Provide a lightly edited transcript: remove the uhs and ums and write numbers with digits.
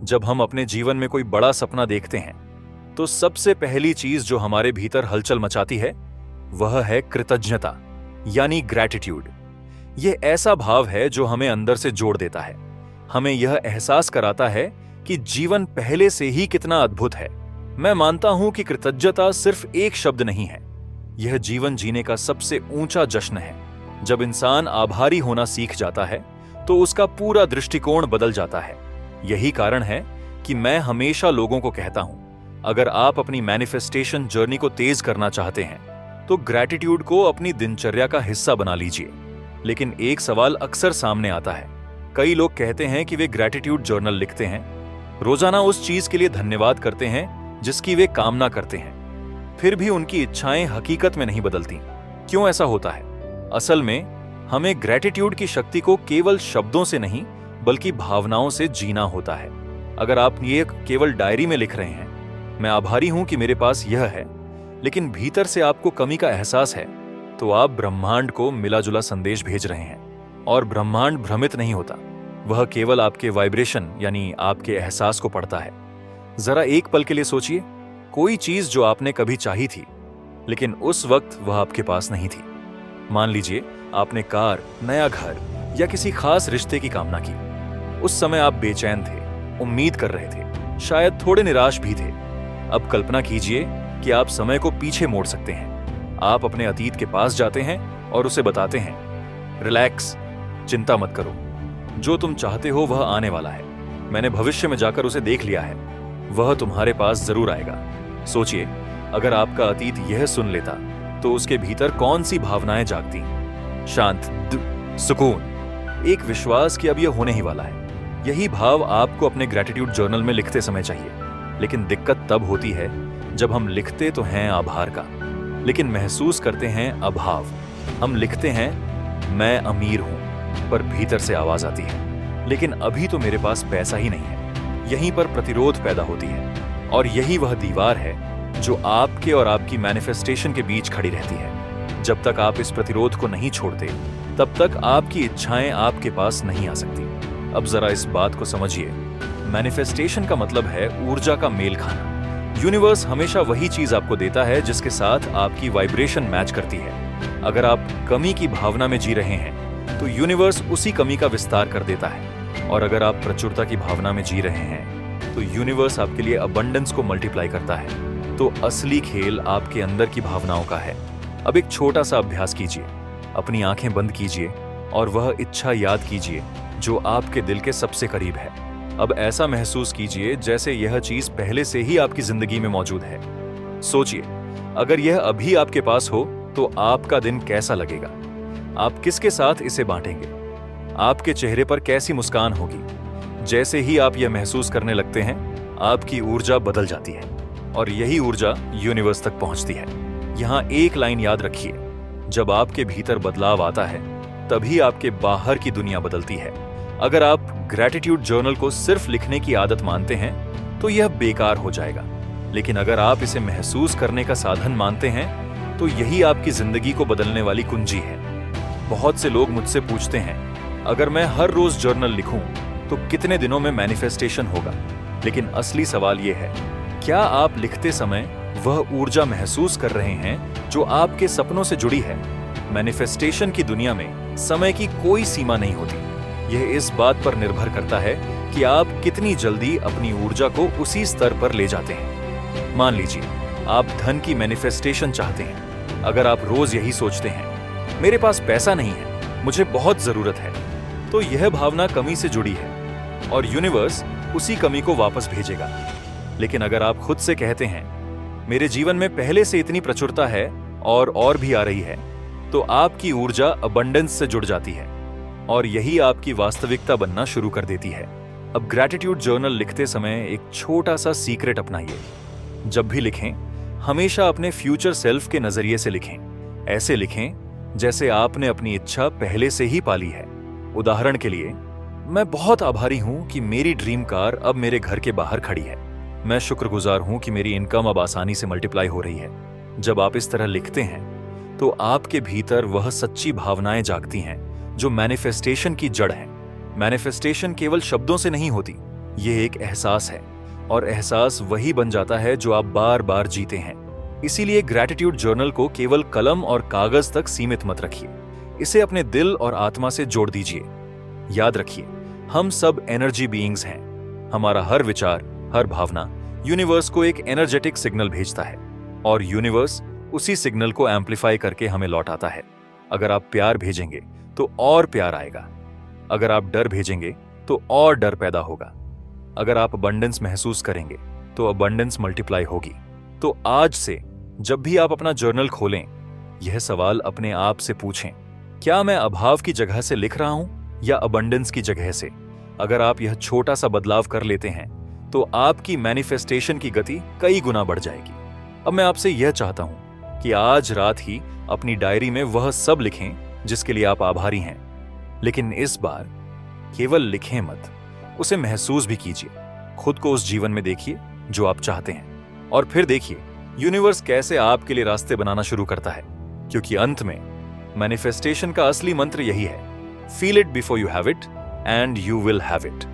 जब हम अपने जीवन में कोई बड़ा सपना देखते हैं तो सबसे पहली चीज जो हमारे भीतर हलचल मचाती है वह है कृतज्ञता, यानी ग्रैटिट्यूड। यह ऐसा भाव है जो हमें अंदर से जोड़ देता है, हमें यह एहसास कराता है कि जीवन पहले से ही कितना अद्भुत है। मैं मानता हूं कि कृतज्ञता सिर्फ एक शब्द नहीं है, यह जीवन जीने का सबसे ऊंचा जश्न है। जब इंसान आभारी होना सीख जाता है तो उसका पूरा दृष्टिकोण बदल जाता है। यही कारण है कि मैं हमेशा लोगों को कहता हूं, अगर आप अपनी मैनिफेस्टेशन जर्नी को तेज करना चाहते हैं तो ग्रैटिट्यूड को अपनी दिनचर्या का हिस्सा बना लीजिए। लेकिन एक सवाल अक्सर सामने आता है, कई लोग कहते हैं कि वे ग्रैटिट्यूड जर्नल लिखते हैं, रोजाना उस चीज के लिए धन्यवाद करते हैं जिसकी वे कामना करते हैं, फिर भी उनकी इच्छाएं हकीकत में नहीं बदलती। क्यों ऐसा होता है? असल में हमें ग्रैटिट्यूड की शक्ति को केवल शब्दों से नहीं बल्कि भावनाओं से जीना होता है। अगर आप ये केवल डायरी में लिख रहे हैं, मैं आभारी हूं कि मेरे पास यह है, लेकिन भीतर से आपको कमी का एहसास है, तो आप ब्रह्मांड को मिला जुला संदेश भेज रहे हैं। और ब्रह्मांड भ्रमित नहीं होता, वह केवल आपके वाइब्रेशन यानी आपके एहसास को पढ़ता है। जरा एक पल के लिए सोचिए, कोई चीज जो आपने कभी चाही थी लेकिन उस वक्त वह आपके पास नहीं थी। मान लीजिए आपने कार, नया घर या किसी खास रिश्ते की कामना की। उस समय आप बेचैन थे, उम्मीद कर रहे थे, शायद थोड़े निराश भी थे। अब कल्पना कीजिए कि आप समय को पीछे मोड़ सकते हैं। आप अपने अतीत के पास जाते हैं और उसे बताते हैं, रिलैक्स, चिंता मत करो, जो तुम चाहते हो वह आने वाला है। मैंने भविष्य में जाकर उसे देख लिया है, वह तुम्हारे पास जरूर आएगा। सोचिए, अगर आपका अतीत यह सुन लेता तो उसके भीतर कौन सी भावनाएं जागती? शांत, सुकून, एक विश्वास कि अब यह होने ही वाला है। यही भाव आपको अपने ग्रैटिट्यूड जर्नल में लिखते समय चाहिए। लेकिन दिक्कत तब होती है जब हम लिखते तो हैं आभार का, लेकिन महसूस करते हैं अभाव। हम लिखते हैं मैं अमीर हूं, पर भीतर से आवाज आती है, लेकिन अभी तो मेरे पास पैसा ही नहीं है। यहीं पर प्रतिरोध पैदा होती है, और यही वह दीवार है जो आपके और आपकी मैनिफेस्टेशन के बीच खड़ी रहती है। जब तक आप इस प्रतिरोध को नहीं छोड़ते, तब तक आपकी इच्छाएं आपके पास नहीं आ सकती। अब जरा इस बात को समझिए, मैनिफेस्टेशन का मतलब है ऊर्जा का मेल खाना। यूनिवर्स हमेशा वही चीज आपको देता है जिसके साथ आपकी वाइब्रेशन मैच करती है। अगर आप कमी की भावना में जी रहे हैं तो यूनिवर्स उसी कमी का विस्तार कर देता है, और अगर आप प्रचुरता की भावना में जी रहे हैं तो यूनिवर्स आपके लिए अबंडेंस को मल्टीप्लाई करता है। तो असली खेल आपके अंदर की भावनाओं का है। अब एक छोटा सा अभ्यास कीजिए, अपनी आंखें बंद कीजिए और वह इच्छा याद कीजिए जो आपके दिल के सबसे करीब है। अब ऐसा महसूस कीजिए जैसे यह चीज पहले से ही आपकी जिंदगी में मौजूद है। सोचिए, अगर यह अभी आपके पास हो तो आपका दिन कैसा लगेगा? आप किसके साथ इसे बांटेंगे? आपके चेहरे पर कैसी मुस्कान होगी? जैसे ही आप यह महसूस करने लगते हैं, आपकी ऊर्जा बदल जाती है, और यही ऊर्जा यूनिवर्स तक पहुंचती है। यहां एक लाइन याद रखिए, जब आपके भीतर बदलाव आता है तभी आपके बाहर की दुनिया बदलती है। अगर आप ग्रैटिट्यूड जर्नल को सिर्फ लिखने की आदत मानते हैं तो यह बेकार हो जाएगा, लेकिन अगर आप इसे महसूस करने का साधन मानते हैं तो यही आपकी जिंदगी को बदलने वाली कुंजी है। बहुत से लोग मुझसे पूछते हैं, अगर मैं हर रोज जर्नल लिखूं तो कितने दिनों में मैनिफेस्टेशन होगा? लेकिन असली सवाल यह है, क्या आप लिखते समय वह ऊर्जा महसूस कर रहे हैं जो आपके सपनों से जुड़ी है? मैनिफेस्टेशन की दुनिया में समय की कोई सीमा नहीं होती। यह इस बात पर निर्भर करता है कि आप कितनी जल्दी अपनी ऊर्जा को उसी स्तर पर ले जाते हैं। मान लीजिए आप धन की मैनिफेस्टेशन चाहते हैं। अगर आप रोज यही सोचते हैं, मेरे पास पैसा नहीं है, मुझे बहुत जरूरत है, तो यह भावना कमी से जुड़ी है और यूनिवर्स उसी कमी को वापस भेजेगा। लेकिन अगर आप खुद से कहते हैं, मेरे जीवन में पहले से इतनी प्रचुरता है और भी आ रही है, तो आपकी ऊर्जा अबंडेंस से जुड़ जाती है और यही आपकी वास्तविकता बनना शुरू कर देती है। अब ग्रैटिट्यूड जर्नल लिखते समय एक छोटा सा सीक्रेट अपनाइए। जब भी लिखें, हमेशा अपने फ्यूचर सेल्फ के नजरिए से लिखें। ऐसे लिखें जैसे आपने अपनी इच्छा पहले से ही पाली है। उदाहरण के लिए, मैं बहुत आभारी हूं कि मेरी ड्रीम कार अब मेरे घर के बाहर खड़ी है। मैं शुक्रगुजार हूं कि मेरी इनकम अब आसानी से मल्टीप्लाई हो रही है। जब आप इस तरह लिखते हैं तो आपके भीतर वह सच्ची भावनाएं जागती हैं जो मैनिफेस्टेशन की जड़ है। मैनिफेस्टेशन केवल शब्दों से नहीं होती, ये एक एहसास है, और एहसास वही बन जाता है जो आप बार बार जीते हैं। इसीलिए ग्रैटिट्यूड जर्नल को केवल कलम और कागज तक सीमित मत रखिए, इसे अपने दिल और आत्मा से जोड़ दीजिए। याद रखिए, हम सब एनर्जी बीइंग्स हैं। हमारा हर विचार, हर भावना यूनिवर्स को एक एनर्जेटिक सिग्नल भेजता है, और यूनिवर्स उसी सिग्नल को एम्पलीफाई करके हमें लौटाता है। अगर आप प्यार भेजेंगे तो और प्यार आएगा, अगर आप डर भेजेंगे तो और डर पैदा होगा, अगर आप अबंडेंस महसूस करेंगे तो अबंडेंस मल्टीप्लाई होगी। तो आज से जब भी आप अपना जर्नल खोलें, यह सवाल अपने आप से पूछें, क्या मैं अभाव की जगह से लिख रहा हूं या अबंडेंस की जगह से? अगर आप यह छोटा सा बदलाव कर लेते हैं तो आपकी मैनिफेस्टेशन की गति कई गुना बढ़ जाएगी। अब मैं आपसे यह चाहता हूं कि आज रात ही अपनी डायरी में वह सब लिखें जिसके लिए आप आभारी हैं, लेकिन इस बार केवल लिखें मत, उसे महसूस भी कीजिए। खुद को उस जीवन में देखिए जो आप चाहते हैं, और फिर देखिए यूनिवर्स कैसे आपके लिए रास्ते बनाना शुरू करता है। क्योंकि अंत में मैनिफेस्टेशन का असली मंत्र यही है, feel it before you have it and you will have it.